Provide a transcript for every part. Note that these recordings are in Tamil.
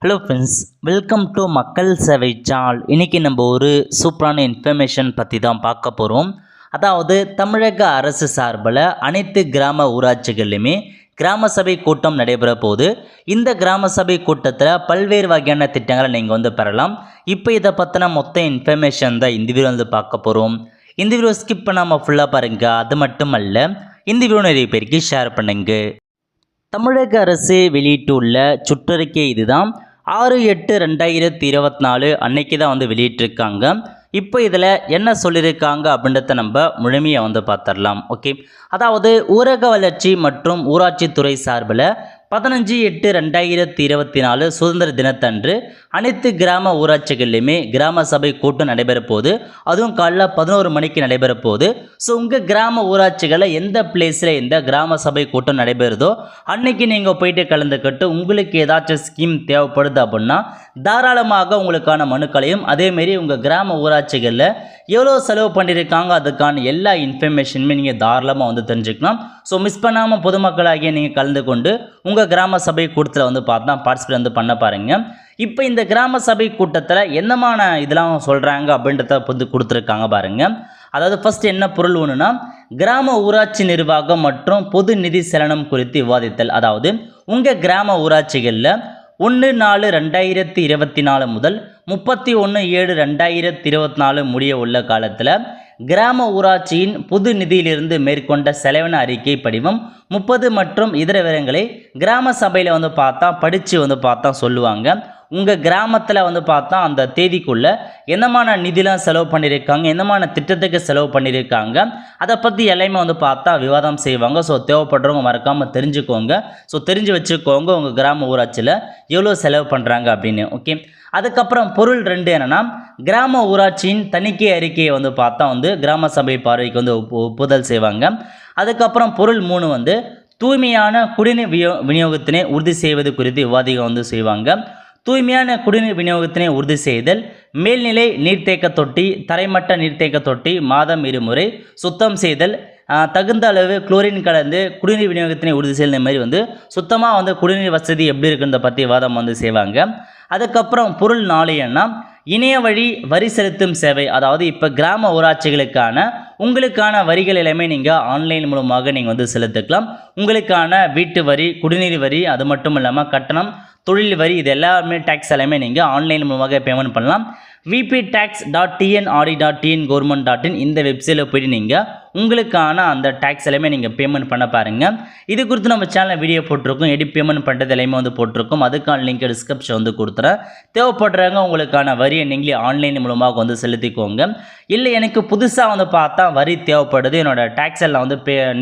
ஹலோ ஃப்ரெண்ட்ஸ், வெல்கம் டு மக்கள் சேவை சேனல். இன்றைக்கி நம்ம ஒரு சூப்பரான இன்ஃபர்மேஷன் பற்றி தான் பார்க்க போகிறோம். அதாவது தமிழக அரசு சார்பில் அனைத்து கிராம ஊராட்சிகள்லையுமே கிராம சபை கூட்டம் நடைபெற போகுது. இந்த கிராம சபை கூட்டத்தில் பல்வேறு வகையான திட்டங்களை நீங்கள் பெறலாம். இப்போ இதை பற்றின மொத்த இன்ஃபர்மேஷன் தான் இந்த வீடியோ பார்க்க போகிறோம். இந்த வீடியோ ஸ்கிப் பண்ணாமல் ஃபுல்லாக பாருங்கள். அது மட்டும் அல்ல, இந்த வீடியோ நிறைய பேருக்கு ஷேர் பண்ணுங்க. தமிழக அரசு வெளியிட்டுள்ள சுற்றறிக்கை இதுதான். 6/8/2024 அன்னைக்கு தான் வெளியிட்டிருக்காங்க. இப்போ இதில் என்ன சொல்லியிருக்காங்க அப்படின்றத நம்ம முழுமையாக பார்த்துடலாம். ஓகே, அதாவது ஊரக வளர்ச்சி மற்றும் ஊராட்சித்துறை சார்பில் 15/8/2024 சுதந்திர தினத்தன்று அனைத்து கிராம ஊராட்சிகள்லையுமே கிராம சபை கூட்டம் நடைபெற போகுது. அதுவும் காலைல 11 மணிக்கு நடைபெற போகுது. ஸோ உங்கள் கிராம ஊராட்சிகளில் எந்த பிளேஸில் எந்த கிராம சபை கூட்டம் நடைபெறுதோ அன்னைக்கு நீங்கள் போயிட்டு கலந்துக்கிட்டு உங்களுக்கு ஏதாச்சும் ஸ்கீம் தேவைப்படுது அப்படின்னா தாராளமாக உங்களுக்கான மனுக்களையும், அதேமாரி உங்கள் கிராம ஊராட்சிகளில் எவ்வளோ செலவு பண்ணியிருக்காங்க அதுக்கான எல்லா இன்ஃபர்மேஷனுமே நீங்கள் தாராளமாக தெரிஞ்சுக்கலாம். ஸோ மிஸ் பண்ணாமல் பொதுமக்களாகிய நீங்கள் கலந்து கொண்டு உங்கள் கிராம சபை கூட்டத்தில் பார்த்தா பார்ட்டிசிபேட் பண்ண பாருங்கள். இப்போ இந்த கிராம சபை கூட்டத்தில் என்னமான இதெல்லாம் சொல்கிறாங்க அப்படின்றத கொடுத்துருக்காங்க பாருங்கள். அதாவது ஃபஸ்ட் என்ன பொருள் ஒன்றுனா, கிராம ஊராட்சி நிர்வாகம் மற்றும் பொது நிதி செலனம் குறித்து விவாதித்தல். அதாவது உங்கள் கிராம ஊராட்சிகளில் 1/4/2024 முதல் 31/7/2024 முடிய உள்ள காலத்தில் கிராம ஊராட்சியின் பொது நிதியிலிருந்து மேற்கொண்ட செலவின அறிக்கை படிவம் 30 மற்றும் இதர விவரங்களை கிராம சபையில் பார்த்தா படித்து பார்த்தா சொல்லுவாங்க. உங்கள் கிராமத்தில் பார்த்தா அந்த தேதிக்குள்ளே என்னமான நிதிலாம் செலவு பண்ணியிருக்காங்க, என்னமான திட்டத்துக்கு செலவு பண்ணியிருக்காங்க, அதை பற்றி எல்லாமே பார்த்தா விவாதம் செய்வாங்க. ஸோ தேவைப்படுறவங்க மறக்காமல் தெரிஞ்சுக்கோங்க. ஸோ தெரிஞ்சு வச்சுக்கோங்க உங்கள் கிராம ஊராட்சியில் எவ்வளோ செலவு பண்ணுறாங்க அப்படின்னு. ஓகே, அதுக்கப்புறம் பொருள் 2 என்னென்னா, கிராம ஊராட்சியின் தணிக்கை அறிக்கையை பார்த்தா கிராம சபை பார்வைக்கு ஒப்புதல் செய்வாங்க. அதுக்கப்புறம் பொருள் 3 தூய்மையான குடிநீர் விநியோகத்தினை உறுதி செய்வது குறித்து விவாதிக்க செய்வாங்க. தூய்மையான குடிநீர் விநியோகத்தினை உறுதி செய்தல், மேல்நிலை நீர்த்தேக்க தொட்டி, தரைமட்ட நீர்த்தேக்க தொட்டி மாதம் 2 முறை சுத்தம் செய்தல், தகுந்த அளவு குளோரின் கலந்து குடிநீர் விநியோகத்தினை உறுதி செய்தல் மாதிரி சுத்தமாக குடிநீர் வசதி எப்படி இருக்குன்றத பற்றி விவாதம் செய்வாங்க. அதுக்கப்புறம் பொருள் 4 என்ன, இணைய வழி வரி செலுத்தும் சேவை. அதாவது இப்போ கிராம ஊராட்சிகளுக்கான உங்களுக்கான வரிகள் எல்லாமே நீங்கள் ஆன்லைன் மூலமாக நீங்கள் செலுத்திக்கலாம். உங்களுக்கான வீட்டு வரி, குடிநீர் வரி, அது மட்டும் இல்லாமல் கட்டணம், தொழில் வரி, இது எல்லாமே டேக்ஸ் எல்லாமே நீங்கள் ஆன்லைன் மூலமாக பேமெண்ட் பண்ணலாம். vptax.tnrd.tn government.in இந்த வெப்சைட்டில் போய்ட்டு நீங்கள் உங்களுக்கான அந்த டேக்ஸ் எல்லாமே நீங்கள் பேமெண்ட் பண்ண பாருங்கள். இது குறித்து நம்ம சேனலில் வீடியோ போட்டிருக்கோம். எப்படி பேமெண்ட் பண்ணுறது எல்லாமே போட்டிருக்கோம். அதுக்கான லிங்க் டிஸ்கிரிப்ஷன் கொடுத்துறேன். தேவைப்படுறாங்க உங்களுக்கான வரியை நீங்களே ஆன்லைன் மூலமாக செலுத்திக்கோங்க. இல்லை எனக்கு புதுசாக பார்த்தா வரி தேவைப்படுது, என்னோட டேக்ஸ் எல்லாம்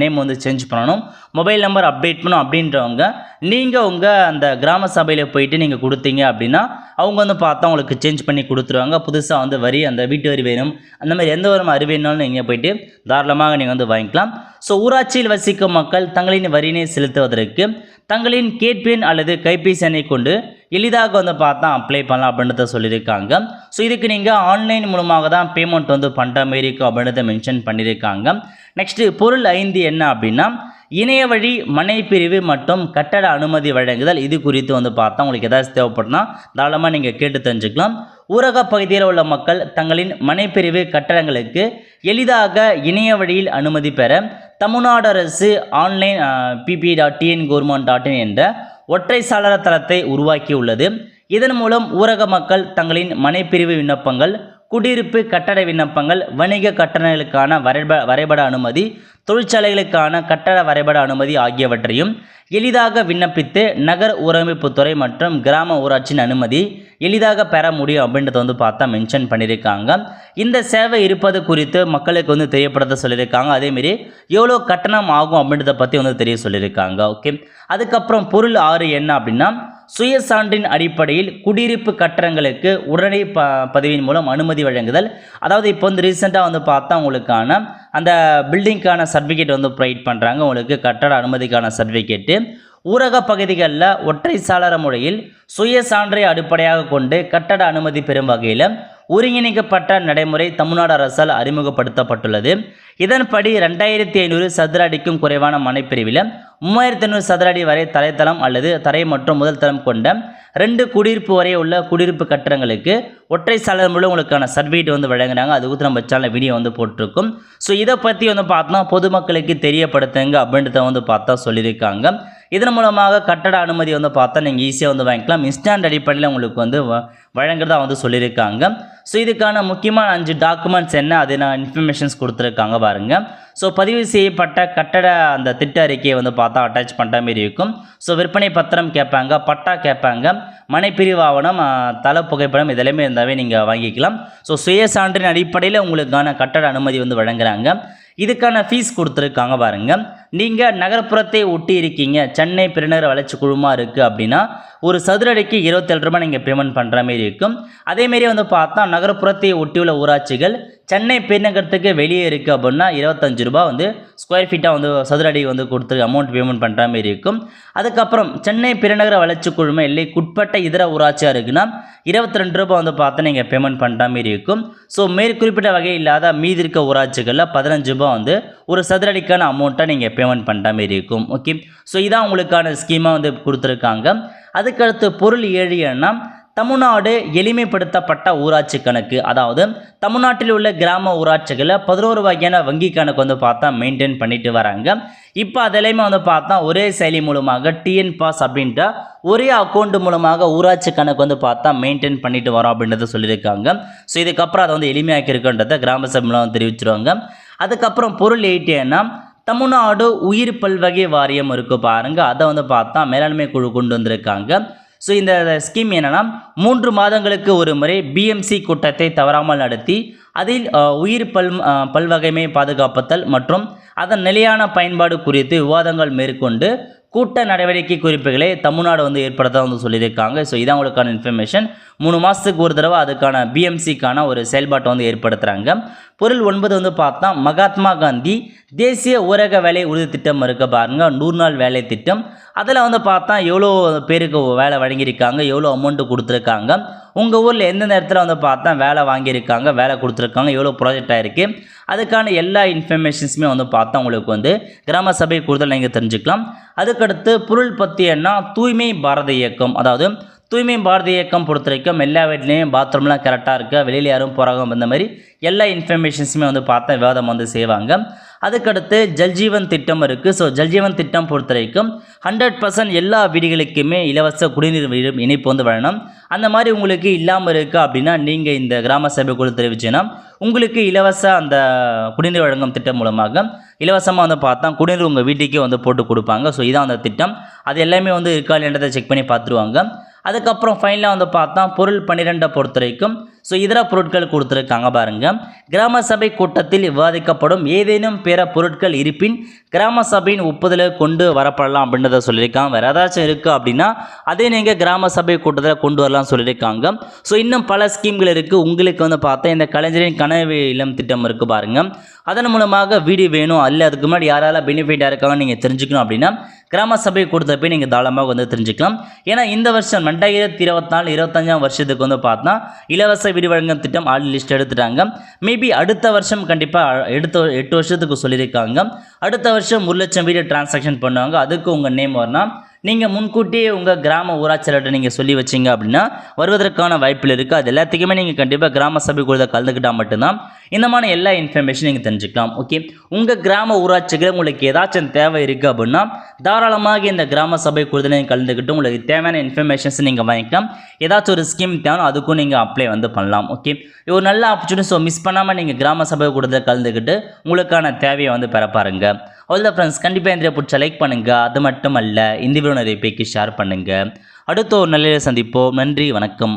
நேம் சேஞ்ச் பண்ணணும், மொபைல் நம்பர் அப்டேட் பண்ணணும் அப்படின்றவங்க நீங்கள் உங்கள் அந்த கிராம சபையில் போயிட்டு நீங்கள் கொடுத்தீங்க அப்படின்னா அவங்க பார்த்தா உங்களுக்கு சேஞ்ச் பண்ணி கொடுத்துருவாங்க. புதுசாக வரி, அந்த வீட்டு வரி வேணும், அந்த மாதிரி எந்த ஒரு வரி வேணும்னாலும் நீங்கள் போயிட்டு தாராளமாக நீங்கள் வாங்கிக்கலாம். ஸோ ஊராட்சியில் வசிக்கும் மக்கள் தங்களின் வரியினை செலுத்துவதற்கு தங்களின் கேட்பெண் அல்லது கைபேசி எண்ணை கொண்டு எளிதாக பார்த்தா அப்ளை பண்ணலாம் அப்படின்றத சொல்லியிருக்காங்க. ஸோ இதுக்கு நீங்கள் ஆன்லைன் மூலமாக தான் பேமெண்ட் பண்ணுற மாரி இருக்கும் அப்படின்றத மென்ஷன் பண்ணியிருக்காங்க. நெக்ஸ்ட்டு பொருள் 5 என்ன அப்படின்னா, இணைய வழி மனை பிரிவு மற்றும் கட்டட அனுமதி வழங்குதல். இது குறித்து பார்த்தா உங்களுக்கு ஏதாச்சும் தேவைப்படுனா தாராளமாக நீங்கள் கேட்டு தெரிஞ்சுக்கலாம். ஊரக பகுதியில் உள்ள மக்கள் தங்களின் மனைப்பிரிவு கட்டடங்களுக்கு எளிதாக இணைய வழியில் அனுமதி பெற தமிழ்நாடு அரசு ஆன்லைன் pp.tn government.in என்ற ஒற்றை சாளர தளத்தை உருவாக்கியுள்ளது. இதன் மூலம் ஊரக மக்கள் தங்களின் மனைப்பிரிவு விண்ணப்பங்கள், குடியிருப்பு கட்டட விண்ணப்பங்கள், வணிக கட்டணங்களுக்கான வரைபட அனுமதி, தொழிற்சாலைகளுக்கான கட்டட வரைபட அனுமதி ஆகியவற்றையும் எளிதாக விண்ணப்பித்து நகர் ஊரமைப்புத்துறை மற்றும் கிராம ஊராட்சியின் அனுமதி எளிதாக பெற முடியும் அப்படின்றத பார்த்தா மென்ஷன் பண்ணியிருக்காங்க. இந்த சேவை இருப்பது குறித்து மக்களுக்கு தெரியப்படுத்த சொல்லியிருக்காங்க. அதேமாரி எவ்வளோ கட்டணம் ஆகும் அப்படின்றத பற்றி தெரிய சொல்லியிருக்காங்க. ஓகே, அதுக்கப்புறம் பொருள் 6 என்ன அப்படின்னா, சுய சான்றின் அடிப்படையில் குடியிருப்பு கட்டடங்களுக்கு உடனடி பதிவின் மூலம் அனுமதி வழங்குதல். அதாவது இப்போ ரீசெண்டாக பார்த்தா உங்களுக்கான அந்த பில்டிங்க்கான சர்டிஃபிகேட் ப்ரொவைட் பண்ணுறாங்க. உங்களுக்கு கட்டட அனுமதிக்கான சர்டிஃபிகேட்டு ஊரக பகுதிகளில் ஒற்றை சாளர முறையில் சுய சான்றை அடிப்படையாக கொண்டு கட்டட அனுமதி பெறும் வகையில் ஒருங்கிணைக்கப்பட்ட நடைமுறை தமிழ்நாடு அரசால் அறிமுகப்படுத்தப்பட்டுள்ளது. இதன்படி 2500 சதுர அடிக்கும் குறைவான மனைப்பிரிவில் 3500 சதுர அடி வரை தரைத்தளம் அல்லது தரை மற்றும் முதல் தளம் கொண்ட 2 குடியிருப்பு வரை உள்ள குடியிருப்பு கட்டடங்களுக்கு ஒற்றை சாளர மூலம் உங்களுக்கான சர்டிஃபிகேட் வந்து வழங்குறாங்க. அது குறித்து நம்ம சேனல் வீடியோ வந்து போட்டிருக்கும். ஸோ இதை பற்றி வந்து பார்த்தோம்னா பொதுமக்களுக்கு தெரியப்படுத்துங்க அப்படின்றத வந்து பார்த்தா சொல்லியிருக்காங்க. இதன் மூலமாக கட்டட அனுமதி வந்து பார்த்தா நீங்கள் ஈஸியாக வந்து வாங்கிக்கலாம். இன்ஸ்டாண்ட் அடிப்படையில் உங்களுக்கு வந்து வழங்குறதா வந்து சொல்லியிருக்காங்க. ஸோ இதுக்கான முக்கியமான 5 டாக்குமெண்ட்ஸ் என்ன, அது நான் இன்ஃபர்மேஷன்ஸ் கொடுத்துருக்காங்க பாருங்கள். ஸோ பதிவு செய்யப்பட்ட கட்டட அந்த திட்ட அறிக்கையை வந்து பார்த்தா அட்டாச் பண்ணுற மாரி இருக்கும். ஸோ விற்பனை பத்திரம் கேட்பாங்க, பட்டா கேட்பாங்க, மனைப்பிரிவு ஆவணம், தள புகைப்படம் இதெல்லாமே இருந்தாவே நீங்கள் வாங்கிக்கலாம். ஸோ சுய சான்றின் அடிப்படையில் உங்களுக்கான கட்டட அனுமதி வந்து வழங்குறாங்க. இதுக்கான ஃபீஸ் கொடுத்துருக்காங்க பாருங்கள். நீங்கள் நகர்ப்புறத்தை ஒட்டி இருக்கீங்க, சென்னை பெருநகர வளர்ச்சி குழுமமாக இருக்குது அப்படின்னா ஒரு சதுர அடிக்கு 27 ரூபாய் நீங்கள் பேமெண்ட் பண்ணுற மாரி இருக்கும். அதேமாரி வந்து பார்த்தா நகர்ப்புறத்தை ஒட்டியுள்ள ஊராட்சிகள் சென்னை பெருநகரத்துக்கு வெளியே இருக்குது அப்படின்னா 25 ரூபாய் வந்து ஸ்கொயர் ஃபீட்டாக வந்து சதுர அடி வந்து கொடுத்து அமௌண்ட் பேமெண்ட் பண்ணுற மாரி இருக்கும். அதுக்கப்புறம் சென்னை பெருநகர வளர்ச்சி குழும எல்லைக்குட்பட்ட இதர ஊராட்சியாக இருக்குன்னா 22 ரூபாய் வந்து பார்த்தா நீங்கள் பேமெண்ட் பண்ணுற மாரி இருக்கும். ஸோ மேற்குறிப்பிட்ட வகை இல்லாத மீதி இருக்க ஊராட்சிகளில் 15 ரூபாய் வந்து ஒரு சதுர அடிக்கான அமௌண்ட்டை நீங்கள் பேமெண்ட் பண்ணுற மாரி இருக்கும். ஓகே, ஸோ இதான் உங்களுக்கான ஸ்கீமாக வந்து கொடுத்துருக்காங்க. அதுக்கடுத்து பொருள் 7 தமிழ்நாடு எளிமைப்படுத்தப்பட்ட ஊராட்சி கணக்கு. அதாவது தமிழ்நாட்டில் உள்ள கிராம ஊராட்சிகளில் 11 வகையான வங்கி கணக்கு வந்து பார்த்தா மெயின்டைன் பண்ணிட்டு வராங்க. இப்போ அதெல்லாமே வந்து பார்த்தா ஒரே செயலி மூலமாக டிஎன் பாஸ் அப்படின்ற ஒரே அக்கௌண்ட் மூலமாக ஊராட்சி கணக்கு வந்து பார்த்தா மெயின்டைன் பண்ணிட்டு வரோம் அப்படின்றத சொல்லியிருக்காங்க. ஸோ இதுக்கப்புறம் அதை வந்து எளிமையாக்கி இருக்குன்றதை கிராம சபை மூலம் தெரிவிச்சிருவாங்க. அதுக்கப்புறம் பொருள் 8 தமிழ்நாடு உயிர் பல்வகை வாரியம் இருக்குது பாருங்கள், அதை வந்து பார்த்தா மேலாண்மை குழு கொண்டு வந்திருக்காங்க. ஸோ இந்த ஸ்கீம் என்னென்னா 3 மாதங்களுக்கு ஒரு முறை பிஎம்சி கூட்டத்தை தவறாமல் நடத்தி அதில் உயிர் பல்வகைமை பாதுகாப்புத்தல் மற்றும் அதன் நிலையான பயன்பாடு குறித்து விவாதங்கள் மேற்கொண்டு கூட்ட நடவடிக்கை குறிப்புகளை தமிழ்நாடு வந்து ஏற்படுத்த வந்து சொல்லியிருக்காங்க. ஸோ இதான் உங்களுக்கான இன்ஃபர்மேஷன். 3 மாதத்துக்கு ஒரு தடவை அதுக்கான பிஎம்சிக்கான ஒரு செயல்பாட்டை வந்து ஏற்படுத்துகிறாங்க. பொருள் 9 வந்து பார்த்தா மகாத்மா காந்தி தேசிய ஊரக வேலை உறுதி திட்டம் இருக்க பாருங்கள், 100 நாள் வேலை திட்டம். அதில் வந்து பார்த்தா எவ்வளோ பேருக்கு வேலை வழங்கியிருக்காங்க, எவ்வளோ அமௌண்ட்டு கொடுத்துருக்காங்க, உங்கள் ஊரில் எந்தெந்த இடத்துல வந்து பார்த்தா வேலை வாங்கியிருக்காங்க, வேலை கொடுத்துருக்காங்க, எவ்வளோ ப்ராஜெக்ட் ஆகிருக்கு, அதுக்கான எல்லா இன்ஃபர்மேஷன்ஸுமே வந்து பார்த்தா உங்களுக்கு வந்து கிராம சபை கூடுதல் நீங்கள் தெரிஞ்சுக்கலாம். அதுக்கடுத்து பொருள் பற்றி என்ன, தூய்மை பாரத இயக்கம். அதாவது தூய்மை பாரத இயக்கம் பொறுத்த வரைக்கும் எல்லா வீட்லேயும் பாத்ரூம்லாம் கரெக்டாக இருக்கா, வெளியில் யாரும் போகிறாங்க, இந்த மாதிரி எல்லா இன்ஃபர்மேஷன்ஸுமே வந்து பார்த்தா விவாதம் வந்து செய்வாங்க. அதுக்கடுத்து ஜல்ஜீவன் திட்டம் இருக்குது. ஸோ ஜல்ஜீவன் திட்டம் பொறுத்த வரைக்கும் 100% எல்லா வீடுகளுக்குமே இலவச குடிநீர் இணைப்பு வந்து வழங்கணும். அந்த மாதிரி உங்களுக்கு இல்லாமல் இருக்குது அப்படின்னா நீங்கள் இந்த கிராம சபை குழு தெரிவிச்சுன்னா உங்களுக்கு இலவச அந்த குடிநீர் வழங்கும் திட்டம் மூலமாக இலவசமாக வந்து பார்த்தா குடிநீர் உங்கள் வீட்டுக்கே வந்து போட்டு கொடுப்பாங்க. ஸோ இதான் அந்த திட்டம். அது எல்லாமே வந்து இருக்கா இல்லைன்றதை செக் பண்ணி பார்த்துருவாங்க. அதுக்கப்புறம் ஃபைனலாக வந்து பார்த்தா பொருள் 12 பொறுத்த வரைக்கும் ஸோ இதர பொருட்கள் கொடுத்துருக்காங்க பாருங்கள். கிராம சபை கூட்டத்தில் விவாதிக்கப்படும் ஏதேனும் பிற பொருட்கள் இருப்பின் கிராம சபையின் ஒப்புதலை கொண்டு வரப்படலாம் அப்படின்றத சொல்லியிருக்காங்க. வேறு ஏதாச்சும் இருக்குது அப்படின்னா அதே நீங்கள் கிராம சபை கூட்டத்தில் கொண்டு வரலாம் சொல்லியிருக்காங்க. ஸோ இன்னும் பல ஸ்கீம்கள் இருக்குது. உங்களுக்கு வந்து பார்த்தா இந்த கலைஞரின் கனவு இல்லம் திட்டம் இருக்குது பாருங்கள், அதன் மூலமாக வீடு வேணும் அல்ல அதுக்கு முன்னாடி யாரால பெனிஃபிட்டாக இருக்காங்க நீங்கள் தெரிஞ்சுக்கணும் அப்படின்னா கிராம சபை கூட்டத்தை போய் நீங்கள் தாராளமாக வந்து தெரிஞ்சுக்கலாம். ஏன்னா இந்த வருஷம் 2024-25 வருஷத்துக்கு வந்து பார்த்தா இலவச வீடு வழங்கும் திட்டம் ஆல் லிஸ்ட் எடுத்துட்டாங்க. மேபி அடுத்த வருஷம் கண்டிப்பாக 8 வருஷத்துக்கு சொல்லியிருக்காங்க. அடுத்த வருஷம் 1 லட்சம் வீடு டிரான்சாக்ஷன் பண்ணுவாங்க. அதுக்கு உங்கள் நேம் வரணும். நீங்கள் முன்கூட்டியே உங்கள் கிராம ஊராட்சியாளர்கிட்ட நீங்கள் சொல்லி வச்சிங்க அப்படின்னா வருவதற்கான வாய்ப்பில் இருக்குது. அது எல்லாத்துக்குமே நீங்கள் கண்டிப்பாக கிராம சபை கூட கலந்துக்கிட்டால் மட்டும்தான் இந்த மாதிரி எல்லா இன்ஃபர்மேஷன் நீங்கள் தெரிஞ்சுக்கலாம். ஓகே, உங்கள் கிராம ஊராட்சிகள் உங்களுக்கு ஏதாச்சும் தேவை இருக்குது அப்படின்னா தாராளமாக இந்த கிராம சபை கூட நீங்கள் கலந்துக்கிட்டு உங்களுக்கு தேவையான இன்ஃபர்மேஷன்ஸ் நீங்கள் வாங்கிக்கலாம். ஏதாச்சும் ஒரு ஸ்கீம் தேவை அதுக்கும் நீங்கள் அப்ளை வந்து பண்ணலாம். ஓகே, இது ஒரு நல்ல ஆப்பர்ச்சுனிட்டி. ஸோ மிஸ் பண்ணாமல் நீங்கள் கிராம சபை கூட கலந்துக்கிட்டு உங்களுக்கான தேவையை வந்து பெற பாருங்கள். அவ்வளோதான் ஃப்ரெண்ட்ஸ், கண்டிப்பாக இந்த பிடிச்ச லைக் பண்ணுங்கள். அது மட்டும் அல்ல, இந்த வீடியோ நிறைய பேருக்கு ஷேர் பண்ணுங்கள். அடுத்த ஒரு நல்ல சந்திப்போம். நன்றி, வணக்கம்.